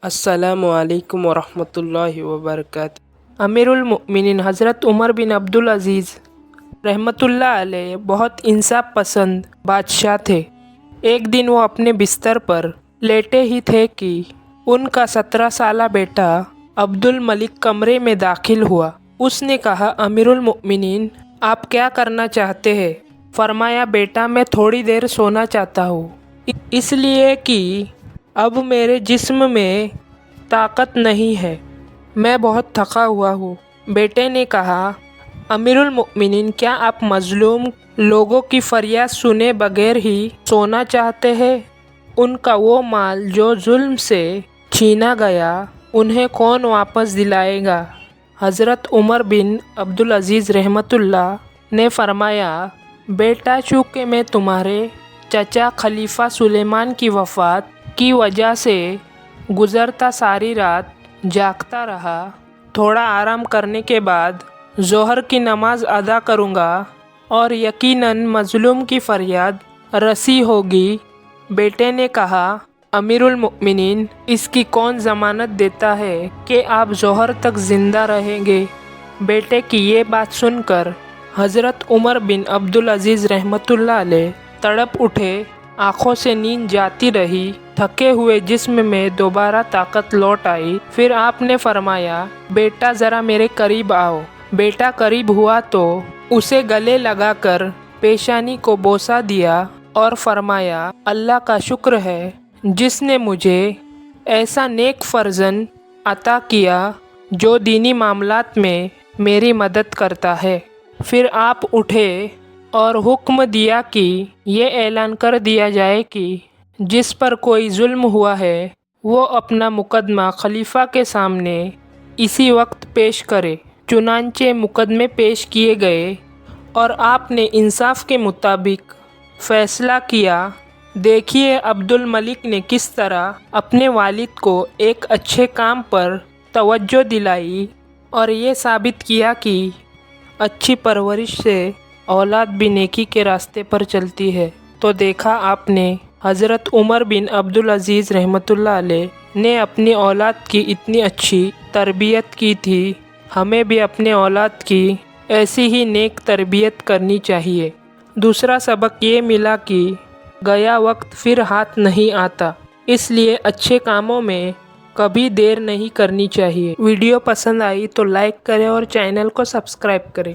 السلام علیکم ورحمۃ اللہ وبرکاتہ۔ امیرالمؤمنین حضرت عمر بن عبدالعزیز رحمۃ اللہ علیہ بہت انصاف پسند بادشاہ تھے۔ ایک دن وہ اپنے بستر پر لیٹے ہی تھے کہ ان کا 17 سالہ بیٹا عبدالملک کمرے میں داخل ہوا۔ اس نے کہا، امیرالمؤمنین آپ کیا کرنا چاہتے ہیں؟ فرمایا، بیٹا میں تھوڑی دیر سونا چاہتا ہوں، اس لیے کہ اب میرے جسم میں طاقت نہیں ہے، میں بہت تھکا ہوا ہوں۔ بیٹے نے کہا، امیرالمؤمنین کیا آپ مظلوم لوگوں کی فریاد سنے بغیر ہی سونا چاہتے ہیں؟ ان کا وہ مال جو ظلم سے چھینا گیا، انہیں کون واپس دلائے گا؟ حضرت عمر بن عبدالعزیز رحمۃ اللہ نے فرمایا، بیٹا چونکہ میں تمہارے چچا خلیفہ سلیمان کی وفات کی وجہ سے گزرتا ساری رات جاگتا رہا، تھوڑا آرام کرنے کے بعد ظہر کی نماز ادا کروں گا اور یقیناً مظلوم کی فریاد رسی ہوگی۔ بیٹے نے کہا، امیرالمؤمنین اس کی کون ضمانت دیتا ہے کہ آپ ظہر تک زندہ رہیں گے؟ بیٹے کی یہ بات سن کر حضرت عمر بن عبدالعزیز رحمۃ اللہ علیہ تڑپ اٹھے، آنکھوں سے نیند جاتی رہی، تھکے ہوئے جسم میں دوبارہ طاقت لوٹ آئی۔ پھر آپ نے فرمایا، بیٹا ذرا میرے قریب آؤ۔ بیٹا قریب ہوا تو اسے گلے لگا کر پیشانی کو بوسہ دیا اور فرمایا، اللہ کا شکر ہے جس نے مجھے ایسا نیک فرزند عطا کیا جو دینی معاملات میں میری مدد کرتا ہے۔ پھر آپ اٹھے اور حکم دیا کہ یہ اعلان کر دیا جائے کہ جس پر کوئی ظلم ہوا ہے وہ اپنا مقدمہ خلیفہ کے سامنے اسی وقت پیش کرے۔ چنانچہ مقدمے پیش کیے گئے اور آپ نے انصاف کے مطابق فیصلہ کیا۔ دیکھیے عبدالملک نے کس طرح اپنے والد کو ایک اچھے کام پر توجہ دلائی اور یہ ثابت کیا کہ اچھی پرورش سے اولاد بھی نیکی کے راستے پر چلتی ہے۔ تو دیکھا آپ نے، حضرت عمر بن عبدالعزیز رحمۃ اللہ علیہ نے اپنی اولاد کی اتنی اچھی تربیت کی تھی، ہمیں بھی اپنے اولاد کی ایسی ہی نیک تربیت کرنی چاہیے۔ دوسرا سبق یہ ملا کہ گیا وقت پھر ہاتھ نہیں آتا، اس لیے اچھے کاموں میں کبھی دیر نہیں کرنی چاہیے۔ ویڈیو پسند آئی تو لائک کریں اور چینل کو سبسکرائب کریں۔